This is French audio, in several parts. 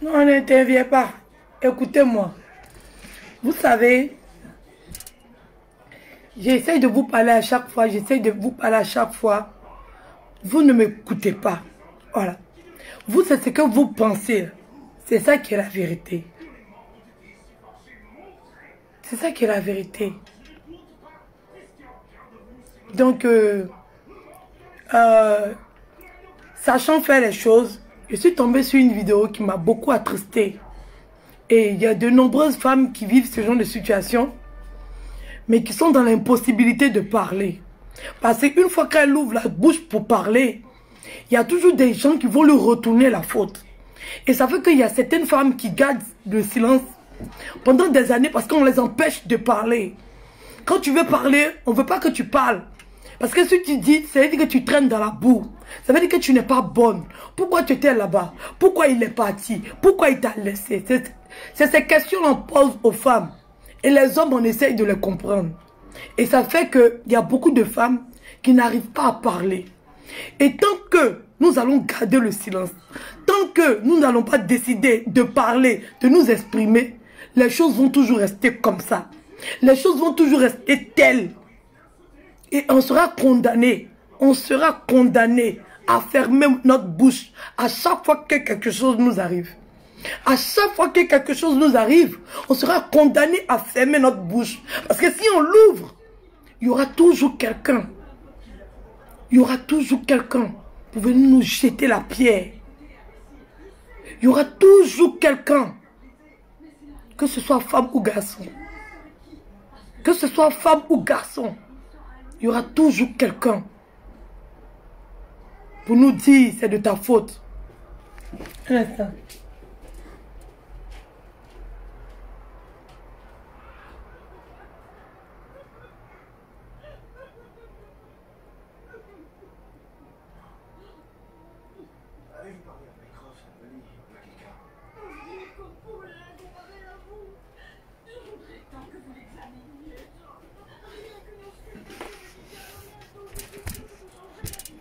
Non, n'interviens pas. Écoutez-moi. Vous savez, j'essaie de vous parler à chaque fois. J'essaie de vous parler à chaque fois. Vous ne m'écoutez pas. Voilà. Vous, c'est ce que vous pensez. C'est ça qui est la vérité. C'est ça qui est la vérité. Donc, sachant faire les choses, je suis tombée sur une vidéo qui m'a beaucoup attristée. Et il y a de nombreuses femmes qui vivent ce genre de situation, mais qui sont dans l'impossibilité de parler. Parce qu'une fois qu'elle ouvre la bouche pour parler, il y a toujours des gens qui vont lui retourner la faute. Et ça fait qu'il y a certaines femmes qui gardent le silence pendant des années parce qu'on les empêche de parler. Quand tu veux parler, on ne veut pas que tu parles. Parce que si tu dis, ça veut dire que tu traînes dans la boue. Ça veut dire que tu n'es pas bonne. Pourquoi tu étais là-bas? Pourquoi il est parti? Pourquoi il t'a laissé? C'est ces questions qu'on pose aux femmes. Et les hommes, on essaye de les comprendre. Et ça fait qu'il y a beaucoup de femmes qui n'arrivent pas à parler. Et tant que nous allons garder le silence, tant que nous n'allons pas décider de parler, de nous exprimer, les choses vont toujours rester comme ça. Les choses vont toujours rester telles. Et on sera condamné à fermer notre bouche à chaque fois que quelque chose nous arrive. À chaque fois que quelque chose nous arrive, on sera condamné à fermer notre bouche. Parce que si on l'ouvre, il y aura toujours quelqu'un. Il y aura toujours quelqu'un pour venir nous jeter la pierre. Il y aura toujours quelqu'un. Que ce soit femme ou garçon. Que ce soit femme ou garçon. Il y aura toujours quelqu'un pour nous dire c'est de ta faute. Un instant.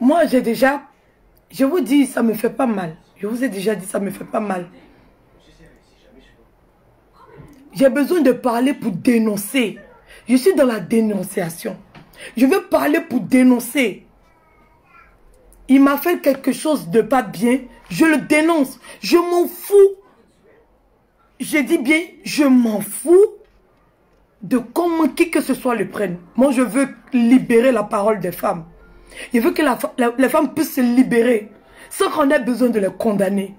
Moi, je vous dis, ça me fait pas mal. Je vous ai déjà dit, ça me fait pas mal. J'ai besoin de parler pour dénoncer. Je suis dans la dénonciation. Je veux parler pour dénoncer. Il m'a fait quelque chose de pas bien. Je le dénonce. Je m'en fous. Je dis bien, je m'en fous de comment qui que ce soit le prenne. Moi, je veux libérer la parole des femmes. Je veux que les femmes puissent se libérer sans qu'on ait besoin de les condamner.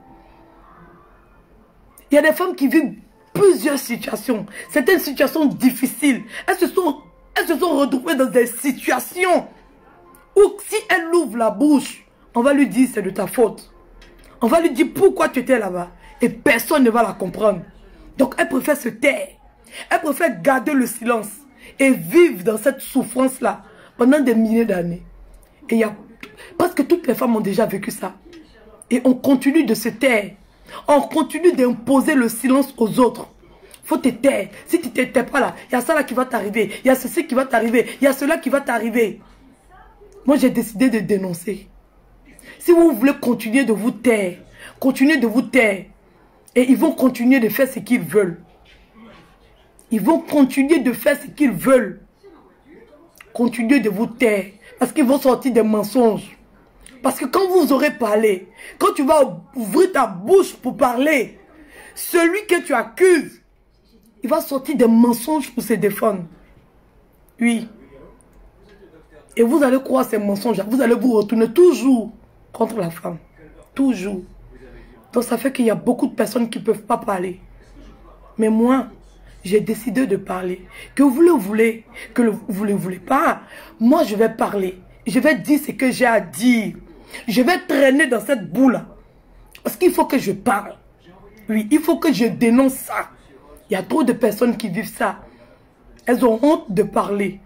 Il y a des femmes qui vivent plusieurs situations. Certaines situations difficiles. Elles se sont retrouvées dans des situations où si elle ouvre la bouche, on va lui dire c'est de ta faute. On va lui dire pourquoi tu étais là-bas. Et personne ne va la comprendre. Donc elle préfère se taire. Elle préfère garder le silence et vivre dans cette souffrance-là pendant des milliers d'années. Et il y a parce que toutes les femmes ont déjà vécu ça. Et on continue de se taire. On continue d'imposer le silence aux autres. Faut te taire. Si tu ne te tais pas là, il y a ça là qui va t'arriver. Il y a ceci qui va t'arriver. Il y a cela qui va t'arriver. Moi, j'ai décidé de dénoncer. Si vous voulez continuer de vous taire, continuez de vous taire. Et ils vont continuer de faire ce qu'ils veulent. Ils vont continuer de faire ce qu'ils veulent. Continuez de vous taire. Parce qu'ils vont sortir des mensonges. Parce que quand vous aurez parlé, quand tu vas ouvrir ta bouche pour parler, celui que tu accuses, il va sortir des mensonges pour se défendre. Oui. Et vous allez croire ces mensonges. Vous allez vous retourner toujours contre la femme. Toujours. Donc ça fait qu'il y a beaucoup de personnes qui ne peuvent pas parler. Mais moi, j'ai décidé de parler. Que vous le voulez, que vous ne le voulez pas, moi je vais parler. Je vais dire ce que j'ai à dire. Je vais traîner dans cette boue-là. Parce qu'il faut que je parle. Oui, il faut que je dénonce ça. Il y a trop de personnes qui vivent ça. Elles ont honte de parler.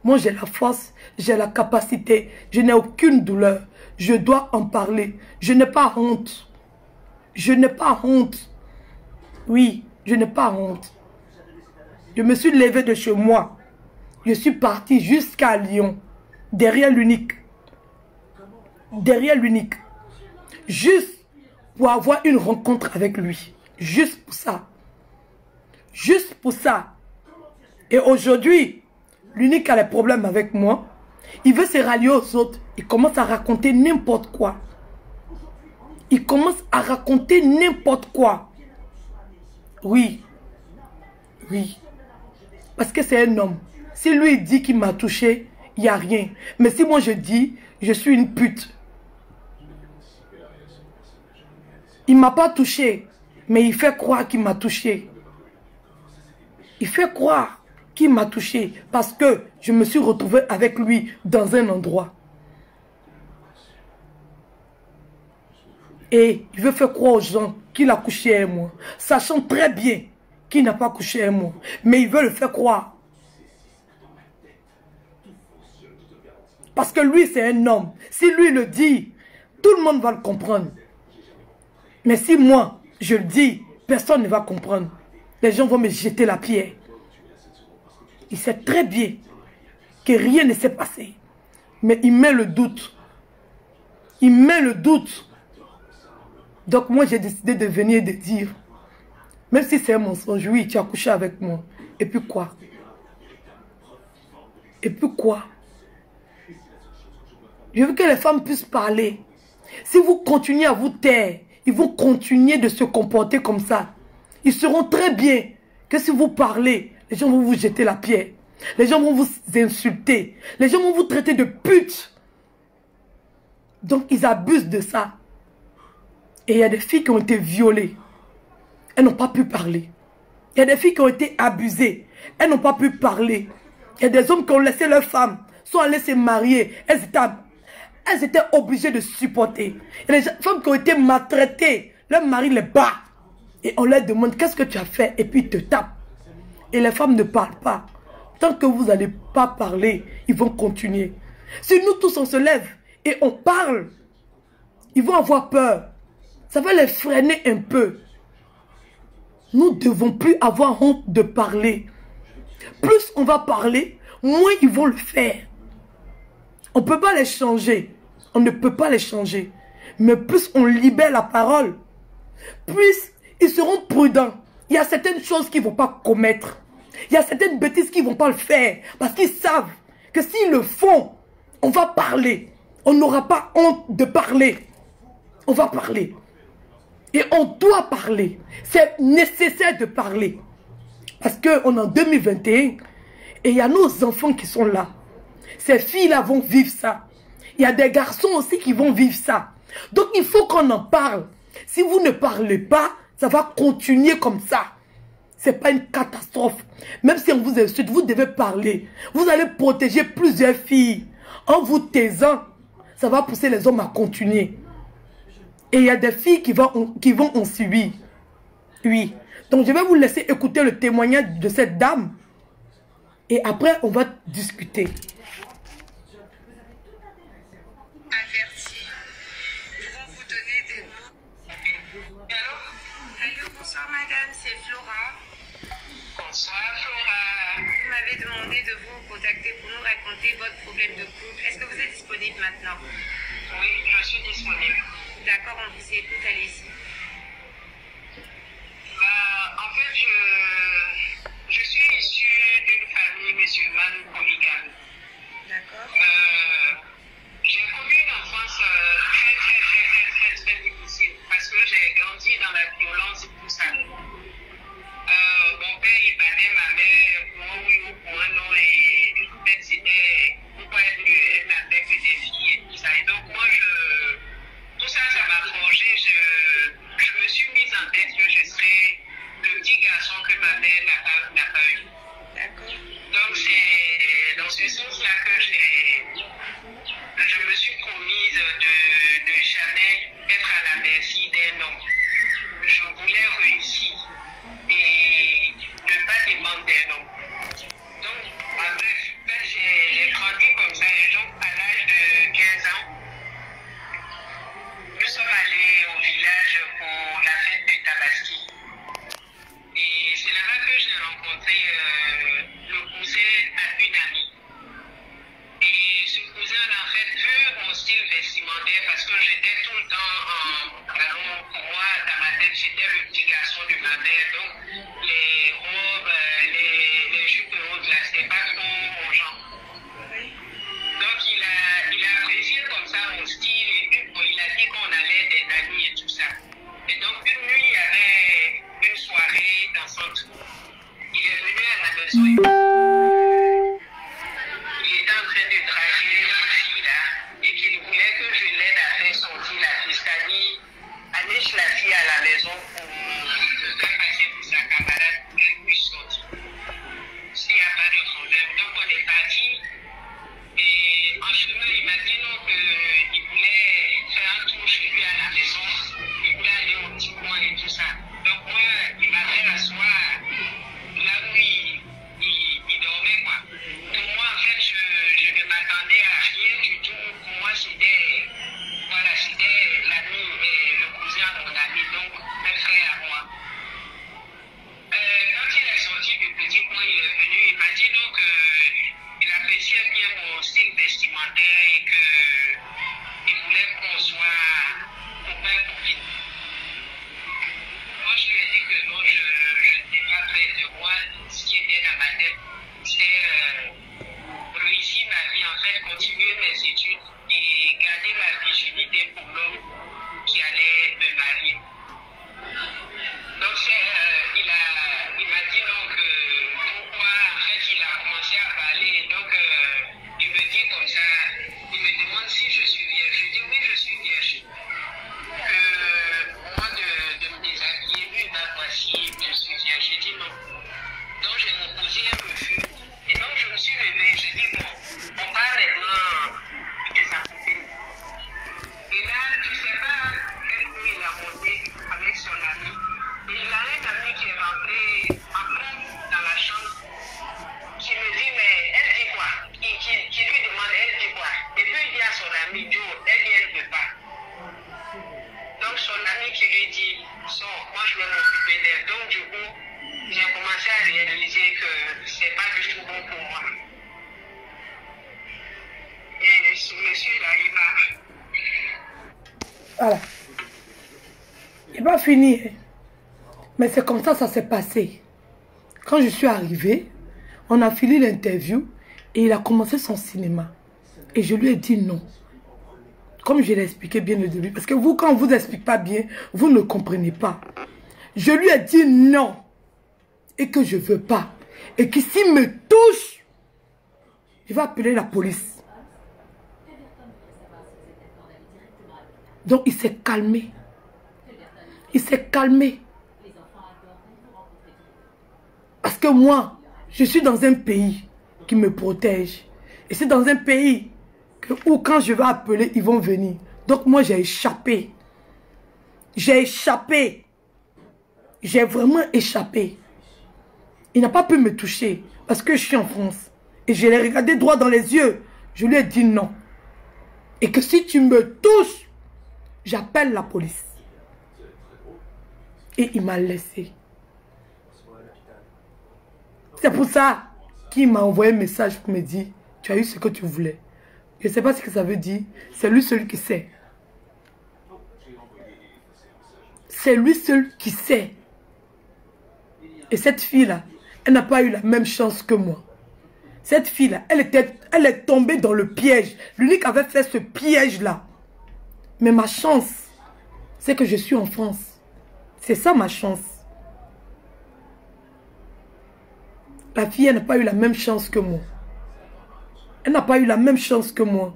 Moi j'ai la force, j'ai la capacité. Je n'ai aucune douleur. Je dois en parler. Je n'ai pas honte. Je n'ai pas honte. Oui, je n'ai pas honte. Je me suis levé de chez moi. Je suis parti jusqu'à Lyon. Derrière l'unique. Derrière l'unique. Juste pour avoir une rencontre avec lui. Juste pour ça. Juste pour ça. Et aujourd'hui, l'unique qui a les problèmes avec moi, il veut se rallier aux autres. Il commence à raconter n'importe quoi. Il commence à raconter n'importe quoi. Oui. Oui. Parce que c'est un homme. Si lui dit qu'il m'a touché, il n'y a rien. Mais si moi je dis, je suis une pute. Il ne m'a pas touché. Mais il fait croire qu'il m'a touché. Il fait croire qu'il m'a touché. Parce que je me suis retrouvée avec lui dans un endroit. Et il veut faire croire aux gens qu'il a couché avec moi. Sachant très bien qu'il n'a pas couché avec moi. Mais il veut le faire croire. Parce que lui, c'est un homme. Si lui le dit, tout le monde va le comprendre. Mais si moi, je le dis, personne ne va comprendre. Les gens vont me jeter la pierre. Il sait très bien que rien ne s'est passé. Mais il met le doute. Il met le doute. Donc moi, j'ai décidé de venir et de dire, même si c'est un mensonge, oui, tu as couché avec moi. Et puis quoi? Et puis quoi? Je veux que les femmes puissent parler. Si vous continuez à vous taire, ils vont continuer de se comporter comme ça. Ils seront très bien que si vous parlez, les gens vont vous jeter la pierre. Les gens vont vous insulter. Les gens vont vous traiter de pute. Donc ils abusent de ça. Et il y a des filles qui ont été violées. Elles n'ont pas pu parler. Il y a des filles qui ont été abusées. Elles n'ont pas pu parler. Il y a des hommes qui ont laissé leurs femmes, sont allées se marier. Elles étaient obligées de supporter. Il y a des femmes qui ont été maltraitées. Leur mari les bat. Et on leur demande qu'est-ce que tu as fait. Et puis ils te tapent. Et les femmes ne parlent pas. Tant que vous n'allez pas parler, ils vont continuer. Si nous tous on se lève et on parle, ils vont avoir peur. Ça va les freiner un peu. Nous ne devons plus avoir honte de parler. Plus on va parler, moins ils vont le faire. On ne peut pas les changer. On ne peut pas les changer. Mais plus on libère la parole, plus ils seront prudents. Il y a certaines choses qu'ils ne vont pas commettre. Il y a certaines bêtises qu'ils ne vont pas le faire. Parce qu'ils savent que s'ils le font, on va parler. On n'aura pas honte de parler. On va parler. Et on doit parler. C'est nécessaire de parler. Parce qu'on est en 2021 et il y a nos enfants qui sont là. Ces filles-là vont vivre ça. Il y a des garçons aussi qui vont vivre ça. Donc il faut qu'on en parle. Si vous ne parlez pas, ça va continuer comme ça. Ce n'est pas une catastrophe. Même si on vous insulte, vous devez parler. Vous allez protéger plusieurs filles. En vous taisant, ça va pousser les hommes à continuer. Et il y a des filles qui vont en subir. Oui. Donc je vais vous laisser écouter le témoignage de cette dame. Et après, on va discuter. Averti. Nous vont vous donner des mots. Allô, bonsoir madame, c'est Flora. Bonsoir Flora. Vous m'avez demandé de vous contacter pour nous raconter votre problème de couple. Est-ce que vous êtes disponible maintenant? Oui, je suis disponible. D'accord, on vous écoute, allez-y. En fait, je suis issue d'une famille musulmane polygame. D'accord. J'ai connu une enfance très difficile parce que j'ai grandi dans la violence et tout ça. Mon père, il battait ma mère pour un oui ou pour un non et en fait, c'était pourquoi elle n'avait que des filles et tout ça. Et donc, moi, tout ça, ça m'a forgé. Je me suis mise en tête que je serais le petit garçon que ma mère n'a pas eu. D'accord. Donc c'est dans ce sens-là que je me suis promise de c'était le petit garçon de ma mère. Donc, les robes, les jupes hautes, là, c'était pas trop mon genre. Donc, il a apprécié comme ça mon style et puis, bon, il a dit qu'on allait des amis et tout ça. Et donc, une nuit, il y avait une soirée dansante. Il est venu à la maison. Il était en train de draguer une fille là et qu'il voulait que je l'aide à faire sortir la fille. C'est-à-dire, aller chez la fille à la maison pour le faire passer pour sa camarade pour qu'elle puisse sortir. S'il n'y a pas de problème. Donc, on est parti. Et en chemin, il m'a dit non qu'il voulait faire un tour chez lui à la maison. Il voulait aller au petit coin et tout ça. Donc, moi, il m'a fait asseoir là où il dormait, quoi. Pour moi, en fait, je ne m'attendais à rien du tout. Pour moi, c'était l'ami et le cousin de mon ami, donc un frère à moi. Quand il est sorti du petit coin, il est venu, il m'a dit donc il appréciait bien mon style vestimentaire et qu'il voulait qu'on soit copain-copine. Moi, je lui ai dit que non, je n'étais pas prête. Moi, ce qui était dans ma tête, c'est réussir ma vie, en fait, continuer mes études et garder ma virginité pour l'homme qui allait me marier. Donc, il m'a dit donc pourquoi, en fait, il a commencé à parler. Donc, il me dit comme ça, il me demande si je suis vierge. Je dis oui, je suis vierge. Moi, de me déshabiller, lui, bah, voici, je suis vierge. J'ai dit non. Donc, j'ai posé un refus. Et donc, je me suis levée. J'ai dit bon, on parle maintenant de sa copine. Et là, je ne sais pas quel coup il a monté avec son ami. Et il a un ami qui est rentré en compte dans la chambre, qui me dit, mais elle dit quoi? Qui lui demande, elle dit quoi? Et puis il dit à son ami, Joe, elle ne veut pas. Donc son ami qui lui dit, moi je vais m'occuper d'elle. Donc du coup, j'ai commencé à réaliser que c'est pas du tout bon pour moi. Et ce monsieur-là, il m'a... Voilà. Il va finir. Mais c'est comme ça s'est passé. Quand je suis arrivée, on a fini l'interview et il a commencé son cinéma. Et je lui ai dit non. Comme je l'ai expliqué bien au début. Parce que vous, quand on ne vous explique pas bien, vous ne comprenez pas. Je lui ai dit non. Et que je ne veux pas. Et que s'il me touche, il va appeler la police. Donc il s'est calmé. Il s'est calmé. Parce que moi, je suis dans un pays qui me protège. Et c'est dans un pays où quand je vais appeler, ils vont venir. Donc moi, j'ai échappé. J'ai échappé. J'ai vraiment échappé. Il n'a pas pu me toucher parce que je suis en France. Et je l'ai regardé droit dans les yeux. Je lui ai dit non. Et que si tu me touches, j'appelle la police. Et il m'a laissé. C'est pour ça qu'il m'a envoyé un message pour me dire, tu as eu ce que tu voulais. Je ne sais pas ce que ça veut dire. C'est lui seul qui sait. C'est lui seul qui sait. Et cette fille-là, elle n'a pas eu la même chance que moi. Cette fille-là, elle est tombée dans le piège. L'unique avait fait ce piège-là. Mais ma chance, c'est que je suis en France. C'est ça ma chance. La fille, elle n'a pas eu la même chance que moi. Elle n'a pas eu la même chance que moi.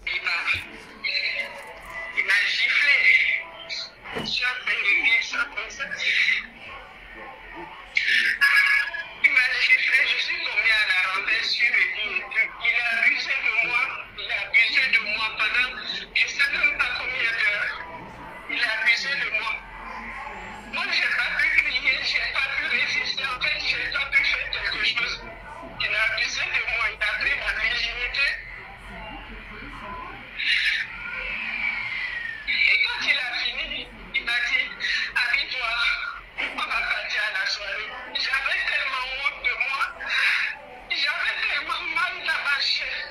Il m'a giflé. Je suis en train de vivre ça comme ça. Il m'a giflé, je suis tombée à la rentrée sur le lit. Il a abusé de moi. Il a abusé de moi pendant, je ne sais même pas combien d'heures. Il a abusé de moi. Moi, je n'ai pas pu crier, je n'ai pas pu résister. En fait, je n'ai pas pu faire quelque chose. Il a abusé de moi. Il a pris ma virginité. Et quand il a fini, il m'a dit, habille-toi, on va partir à la soirée. J'avais tellement honte de moi, j'avais tellement mal dans ma chair.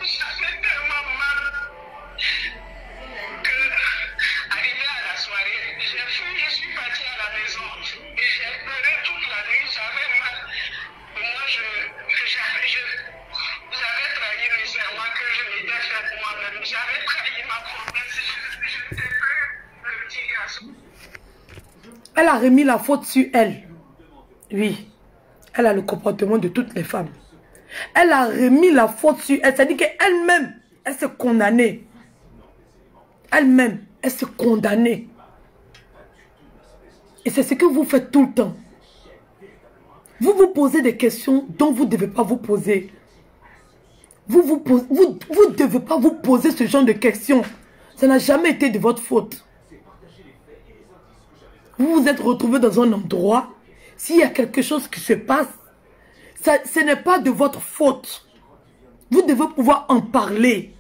Elle a remis la faute sur elle. Oui. Elle a le comportement de toutes les femmes. Elle a remis la faute sur elle. C'est-à-dire qu'elle-même, elle s'est condamnée. Elle-même, elle s'est condamnée. Et c'est ce que vous faites tout le temps. Vous vous posez des questions dont vous ne devez pas vous poser. Vous ne devez pas vous poser ce genre de questions. Ça n'a jamais été de votre faute. Vous vous êtes retrouvé dans un endroit. S'il y a quelque chose qui se passe, ce n'est pas de votre faute. Vous devez pouvoir en parler.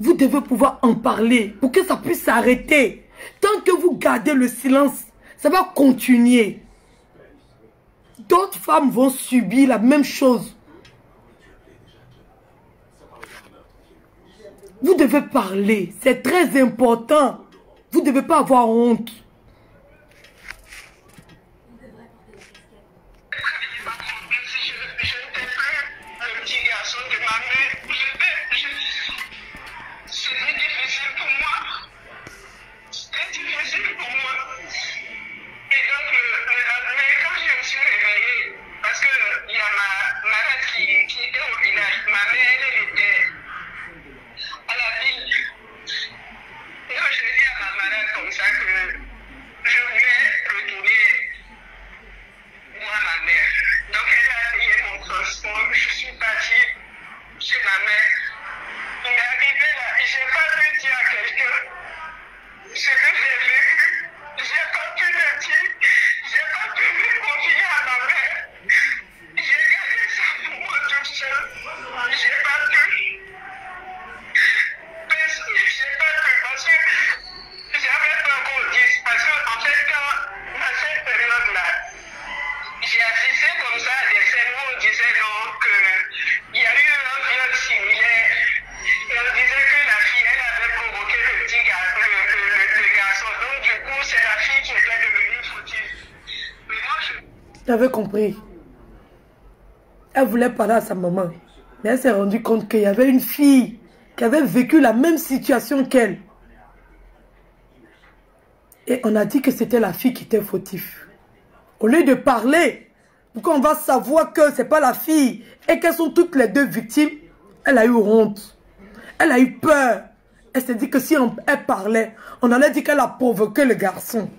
Vous devez pouvoir en parler pour que ça puisse s'arrêter. Tant que vous gardez le silence, ça va continuer. D'autres femmes vont subir la même chose. Vous devez parler. C'est très important. Vous ne devez pas avoir honte. J'avais compris. Elle voulait parler à sa maman. Mais elle s'est rendue compte qu'il y avait une fille qui avait vécu la même situation qu'elle. Et on a dit que c'était la fille qui était fautive. Au lieu de parler, pour qu'on va savoir que ce n'est pas la fille et qu'elles sont toutes les deux victimes, elle a eu honte. Elle a eu peur. Elle s'est dit que si elle parlait, on allait dire qu'elle a provoqué le garçon.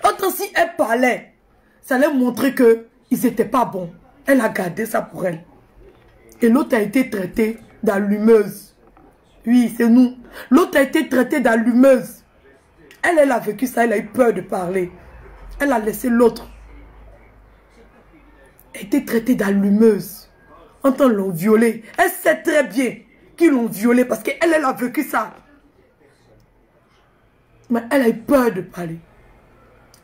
Autant si elle parlait, ça allait montrer qu'ils n'étaient pas bons. Elle a gardé ça pour elle. Et l'autre a été traitée d'allumeuse. Oui, c'est nous. L'autre a été traitée d'allumeuse. Elle a vécu ça, elle a eu peur de parler. Elle a laissé l'autre. Elle a été traitée d'allumeuse. En tant l'ont violée. Elle sait très bien qu'ils l'ont violée parce qu'elle a vécu ça. Mais elle a eu peur de parler.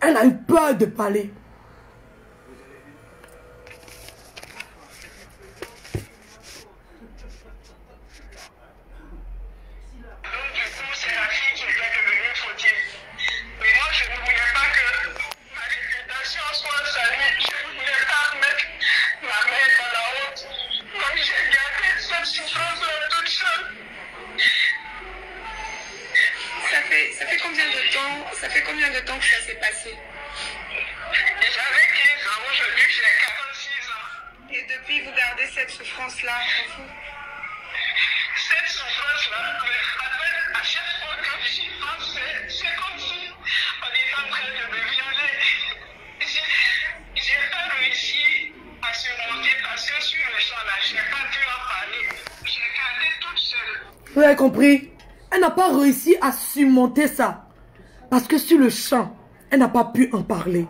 Elle a eu peur de parler. Ça fait combien de temps que ça s'est passé? J'avais 15 ans, aujourd'hui j'ai 46 ans. Et depuis, vous gardez cette souffrance-là en vous? Cette souffrance-là, en fait, à chaque fois que j'y pense, c'est comme si on est en train de me violer. J'ai pas réussi à surmonter parce que sur le champ là, je n'ai pas pu en parler. J'ai gardé toute seule. Vous avez compris? Elle n'a pas réussi à surmonter ça. Parce que sur le champ, elle n'a pas pu en parler.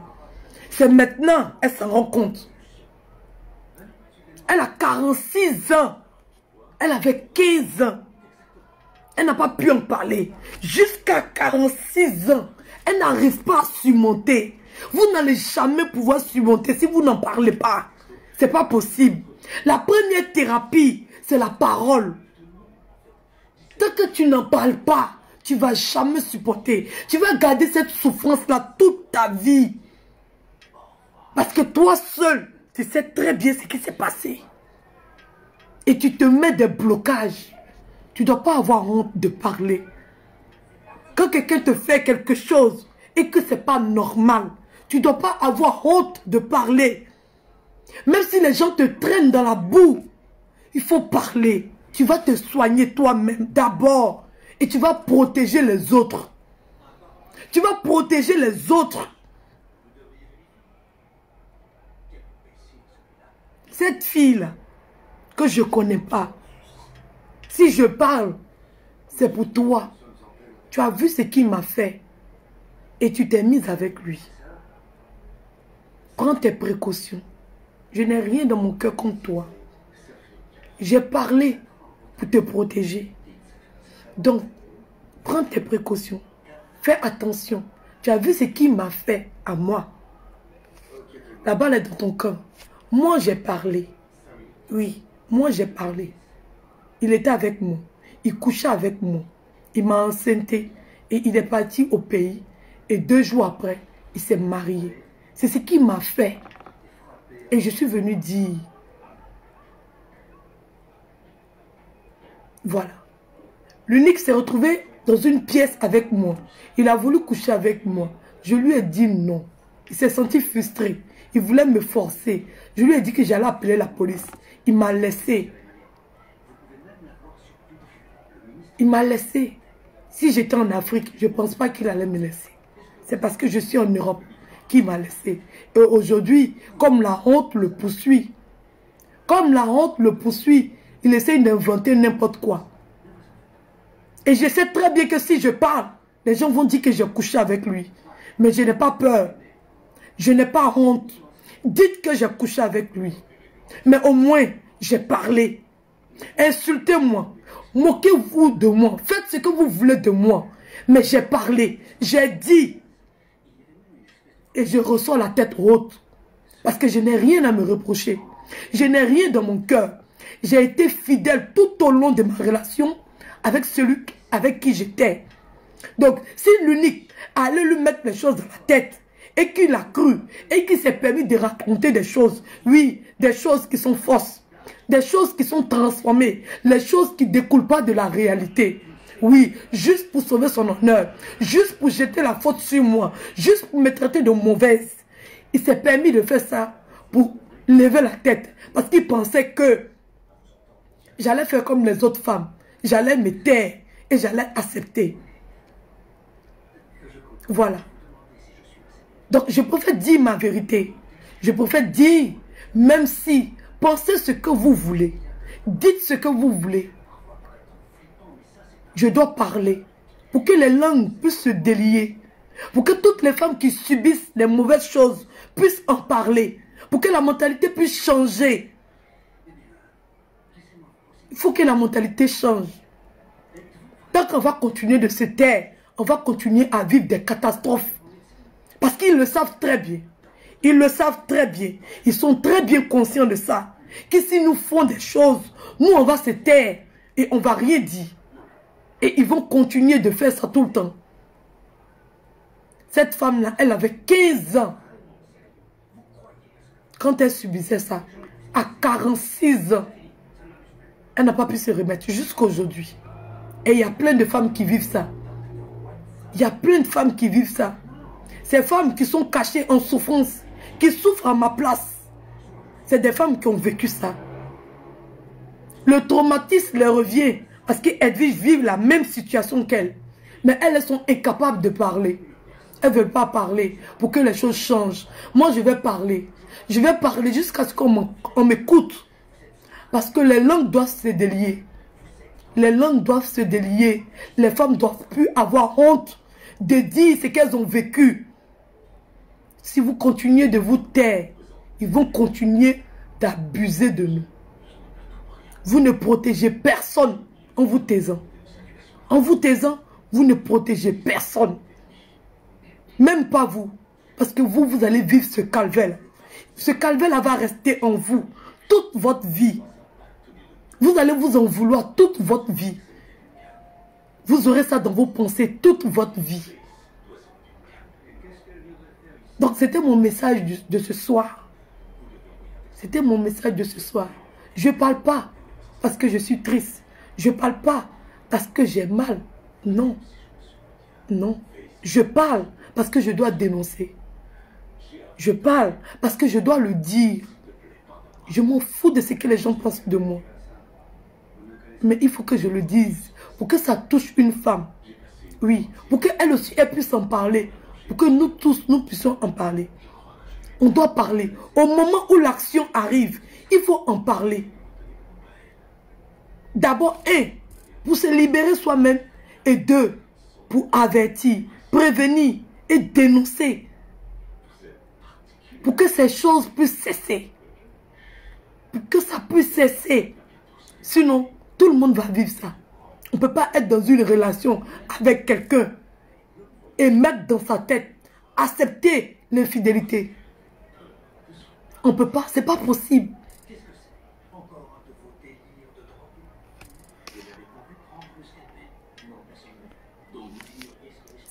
C'est maintenant, elle s'en rend compte. Elle a 46 ans. Elle avait 15 ans. Elle n'a pas pu en parler. Jusqu'à 46 ans, elle n'arrive pas à surmonter. Vous n'allez jamais pouvoir surmonter si vous n'en parlez pas. C'est pas possible. La première thérapie, c'est la parole. Tant que tu n'en parles pas, tu ne vas jamais supporter. Tu vas garder cette souffrance-là toute ta vie. Parce que toi seul, tu sais très bien ce qui s'est passé. Et tu te mets des blocages. Tu ne dois pas avoir honte de parler. Quand quelqu'un te fait quelque chose et que c'est pas normal, tu ne dois pas avoir honte de parler. Même si les gens te traînent dans la boue, il faut parler. Tu vas te soigner toi-même d'abord et tu vas protéger les autres. Tu vas protéger les autres. Cette fille-là, que je ne connais pas, si je parle, c'est pour toi. Tu as vu ce qu'il m'a fait et tu t'es mise avec lui. Prends tes précautions. Je n'ai rien dans mon cœur contre toi. J'ai parlé pour te protéger. Donc, prends tes précautions. Fais attention. Tu as vu ce qu'il m'a fait à moi. La balle est dans ton cœur. Moi, j'ai parlé. Oui, moi, j'ai parlé. Il était avec moi. Il couchait avec moi. Il m'a enceinté. Et il est parti au pays. Et 2 jours après, il s'est marié. C'est ce qu'il m'a fait. Et je suis venue dire. Voilà. L'unique s'est retrouvé dans une pièce avec moi. Il a voulu coucher avec moi. Je lui ai dit non. Il s'est senti frustré. Il voulait me forcer. Je lui ai dit que j'allais appeler la police. Il m'a laissé. Il m'a laissé. Si j'étais en Afrique, je ne pense pas qu'il allait me laisser. C'est parce que je suis en Europe qu'il m'a laissé. Et aujourd'hui, comme la honte le poursuit, il essaie d'inventer n'importe quoi. Et je sais très bien que si je parle, les gens vont dire que j'ai couché avec lui. Mais je n'ai pas peur. Je n'ai pas honte. Dites que j'ai couché avec lui. Mais au moins, j'ai parlé. Insultez-moi. Moquez-vous de moi. Faites ce que vous voulez de moi. Mais j'ai parlé. J'ai dit. Et je reçois la tête haute. Parce que je n'ai rien à me reprocher. Je n'ai rien dans mon cœur. J'ai été fidèle tout au long de ma relation avec celui avec qui j'étais. Donc, si l'unique allait lui mettre les choses dans la tête et qu'il a cru et qu'il s'est permis de raconter des choses, oui, des choses qui sont fausses, des choses qui sont transformées, les choses qui ne découlent pas de la réalité. Oui, juste pour sauver son honneur, juste pour jeter la faute sur moi, juste pour me traiter de mauvaise. Il s'est permis de faire ça pour lever la tête parce qu'il pensait que j'allais faire comme les autres femmes. J'allais me taire et j'allais accepter. Voilà. Donc, je préfère dire ma vérité. Je préfère dire, même si, pensez ce que vous voulez. Dites ce que vous voulez. Je dois parler pour que les langues puissent se délier. Pour que toutes les femmes qui subissent les mauvaises choses puissent en parler. Pour que la mentalité puisse changer. Il faut que la mentalité change. Tant qu'on va continuer de se taire, on va continuer à vivre des catastrophes. Parce qu'ils le savent très bien. Ils le savent très bien. Ils sont très bien conscients de ça. Que s'ils nous font des choses, nous on va se taire et on ne va rien dire. Et ils vont continuer de faire ça tout le temps. Cette femme-là, elle avait 15 ans. Quand elle subissait ça, à 46 ans, elle n'a pas pu se remettre jusqu'à aujourd'hui. Et il y a plein de femmes qui vivent ça. Il y a plein de femmes qui vivent ça. Ces femmes qui sont cachées en souffrance, qui souffrent à ma place. C'est des femmes qui ont vécu ça. Le traumatisme leur revient parce qu'elles vivent la même situation qu'elles. Mais elles sont incapables de parler. Elles ne veulent pas parler pour que les choses changent. Moi, je vais parler. Je vais parler jusqu'à ce qu'on m'écoute. Parce que les langues doivent se délier. Les langues doivent se délier. Les femmes ne doivent plus avoir honte de dire ce qu'elles ont vécu. Si vous continuez de vous taire, ils vont continuer d'abuser de nous. Vous ne protégez personne en vous taisant. En vous taisant, vous ne protégez personne. Même pas vous. Parce que vous allez vivre ce calvaire. Ce calvaire va rester en vous toute votre vie. Vous allez vous en vouloir toute votre vie. Vous aurez ça dans vos pensées toute votre vie. Donc c'était mon message de ce soir. C'était mon message de ce soir. Je ne parle pas parce que je suis triste. Je ne parle pas parce que j'ai mal. Non. Non. Je parle parce que je dois dénoncer. Je parle parce que je dois le dire. Je m'en fous de ce que les gens pensent de moi. Mais il faut que je le dise. Pour que ça touche une femme. Oui. Pour qu'elle aussi, elle puisse en parler. Pour que nous tous, nous puissions en parler. On doit parler. Au moment où l'action arrive, il faut en parler. D'abord, un, pour se libérer soi-même. Et deux, pour avertir, prévenir et dénoncer. Pour que ces choses puissent cesser. Pour que ça puisse cesser. Sinon, tout le monde va vivre ça. On ne peut pas être dans une relation avec quelqu'un et mettre dans sa tête, accepter l'infidélité. On ne peut pas, c'est pas possible.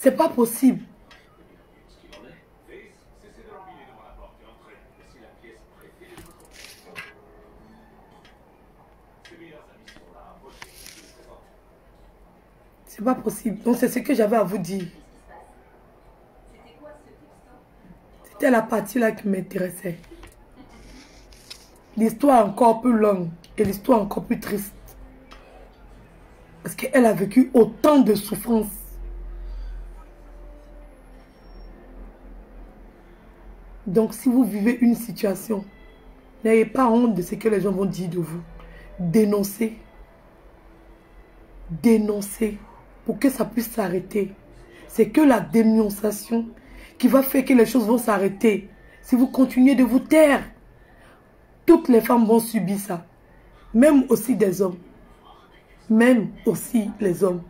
C'est pas possible. C'est pas possible. Donc c'est ce que j'avais à vous dire. C'était la partie là qui m'intéressait. L'histoire encore plus longue et l'histoire encore plus triste. Parce qu'elle a vécu autant de souffrances. Donc si vous vivez une situation, n'ayez pas honte de ce que les gens vont dire de vous. Dénoncez. Dénoncez pour que ça puisse s'arrêter. C'est que la dénonciation qui va faire que les choses vont s'arrêter. Si vous continuez de vous taire, toutes les femmes vont subir ça. Même aussi des hommes. Même aussi les hommes.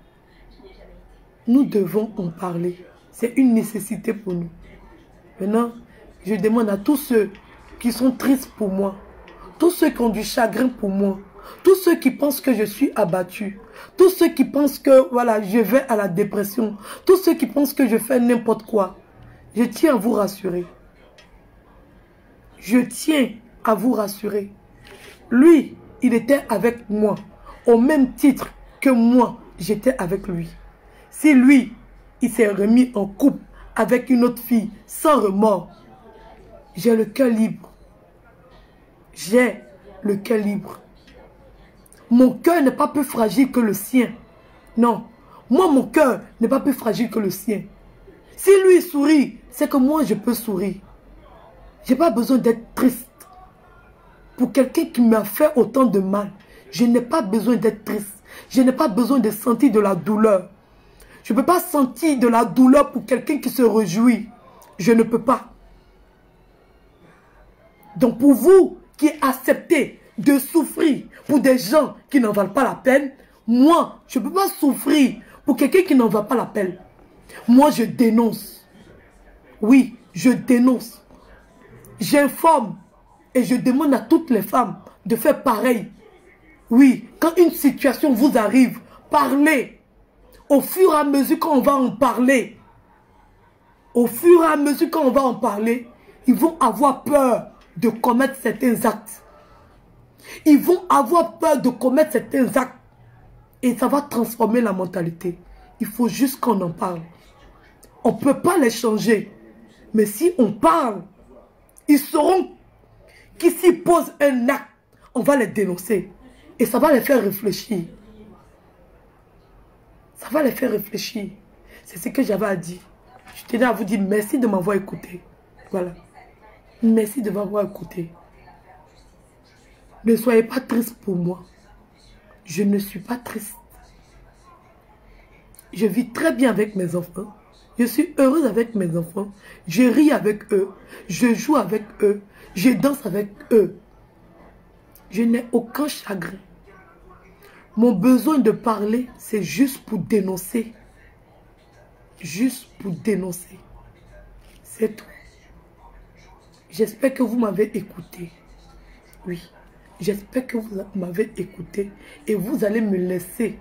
Nous devons en parler. C'est une nécessité pour nous. Maintenant, je demande à tous ceux qui sont tristes pour moi, tous ceux qui ont du chagrin pour moi, tous ceux qui pensent que je suis abattu, tous ceux qui pensent que voilà, je vais à la dépression, tous ceux qui pensent que je fais n'importe quoi, je tiens à vous rassurer. Je tiens à vous rassurer. Lui, il était avec moi, au même titre que moi, j'étais avec lui. Si lui, il s'est remis en couple avec une autre fille, sans remords, j'ai le cœur libre. J'ai le cœur libre. Mon cœur n'est pas plus fragile que le sien. Non. Moi, mon cœur n'est pas plus fragile que le sien. Si lui sourit, c'est que moi, je peux sourire. Je n'ai pas besoin d'être triste. Pour quelqu'un qui m'a fait autant de mal, je n'ai pas besoin d'être triste. Je n'ai pas besoin de sentir de la douleur. Je ne peux pas sentir de la douleur pour quelqu'un qui se réjouit. Je ne peux pas. Donc pour vous qui acceptez de souffrir pour des gens qui n'en valent pas la peine, moi, je ne peux pas souffrir pour quelqu'un qui n'en va pas la peine. Moi, je dénonce. Oui, je dénonce. J'informe et je demande à toutes les femmes de faire pareil. Oui, quand une situation vous arrive, parlez. Au fur et à mesure qu'on va en parler, au fur et à mesure qu'on va en parler, ils vont avoir peur de commettre certains actes. Ils vont avoir peur de commettre certains actes. Et ça va transformer la mentalité. Il faut juste qu'on en parle. On ne peut pas les changer. Mais si on parle, ils sauront qu'ils s'y posent un acte, on va les dénoncer. Et ça va les faire réfléchir. Ça va les faire réfléchir. C'est ce que j'avais à dire. Je tenais à vous dire merci de m'avoir écouté. Voilà. Merci de m'avoir écouté. Ne soyez pas triste pour moi. Je ne suis pas triste. Je vis très bien avec mes enfants. Je suis heureuse avec mes enfants. Je ris avec eux. Je joue avec eux. Je danse avec eux. Je n'ai aucun chagrin. Mon besoin de parler, c'est juste pour dénoncer. Juste pour dénoncer. C'est tout. J'espère que vous m'avez écouté. Oui. J'espère que vous m'avez écouté. Et vous allez me laisser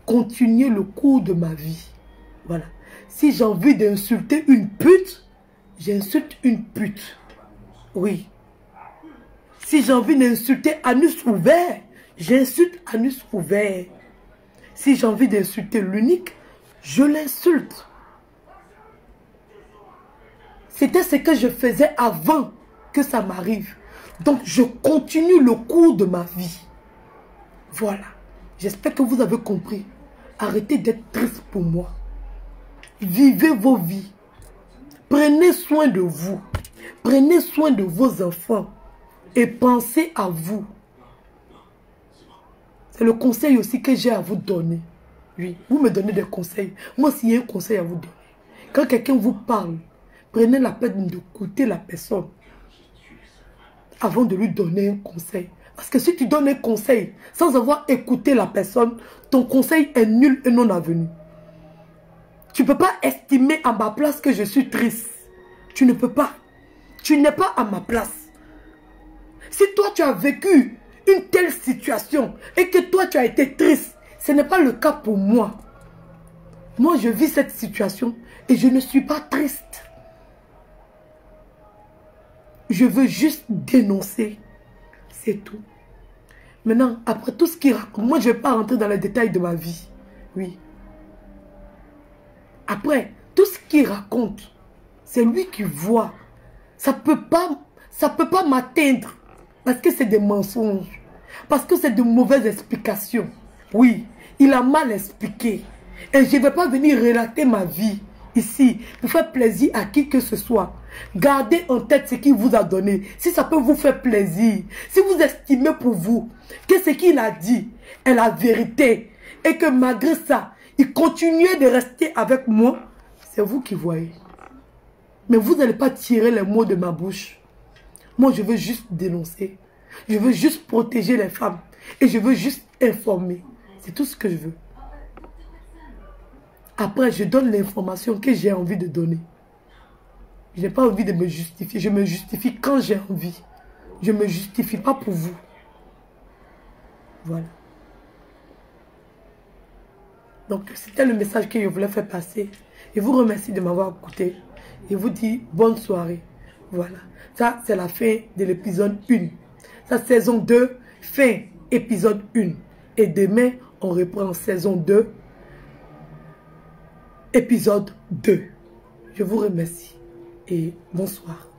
continuer le cours de ma vie. Voilà. Si j'ai envie d'insulter une pute, j'insulte une pute. Oui. Si j'ai envie d'insulter anus ouvert, j'insulte anus ouvert. Si j'ai envie d'insulter l'unique, je l'insulte. C'était ce que je faisais avant que ça m'arrive. Donc, je continue le cours de ma vie. Voilà. J'espère que vous avez compris. Arrêtez d'être triste pour moi. Vivez vos vies. Prenez soin de vous. Prenez soin de vos enfants. Et pensez à vous. C'est le conseil aussi que j'ai à vous donner. Oui, vous me donnez des conseils. Moi aussi, il y a un conseil à vous donner. Quand quelqu'un vous parle, prenez la peine d'écouter la personne avant de lui donner un conseil. Parce que si tu donnes un conseil sans avoir écouté la personne, ton conseil est nul et non avenu. Tu ne peux pas estimer à ma place que je suis triste. Tu ne peux pas. Tu n'es pas à ma place. Si toi tu as vécu une telle situation et que toi tu as été triste, ce n'est pas le cas pour moi. Moi je vis cette situation et je ne suis pas triste. Je veux juste dénoncer. C'est tout. Maintenant, après tout ce qu'il raconte, moi je ne vais pas rentrer dans les détails de ma vie. Oui. Après, tout ce qu'il raconte, c'est lui qui voit. Ça peut pas m'atteindre. Parce que c'est des mensonges. Parce que c'est de mauvaises explications. Oui, il a mal expliqué. Et je ne vais pas venir relater ma vie ici pour faire plaisir à qui que ce soit. Gardez en tête ce qu'il vous a donné. Si ça peut vous faire plaisir. Si vous estimez pour vous que ce qu'il a dit est la vérité. Et que malgré ça, il continuait de rester avec moi. C'est vous qui voyez. Mais vous n'allez pas tirer les mots de ma bouche. Moi, je veux juste dénoncer. Je veux juste protéger les femmes. Et je veux juste informer. C'est tout ce que je veux. Après, je donne l'information que j'ai envie de donner. Je n'ai pas envie de me justifier. Je me justifie quand j'ai envie. Je ne me justifie pas pour vous. Voilà. Donc, c'était le message que je voulais faire passer. Je vous remercie de m'avoir écouté. Je vous dis bonne soirée. Voilà. Ça, c'est la fin de l'épisode 1. Ça, saison 2, fin épisode 1. Et demain, on reprend saison 2, épisode 2. Je vous remercie et bonsoir.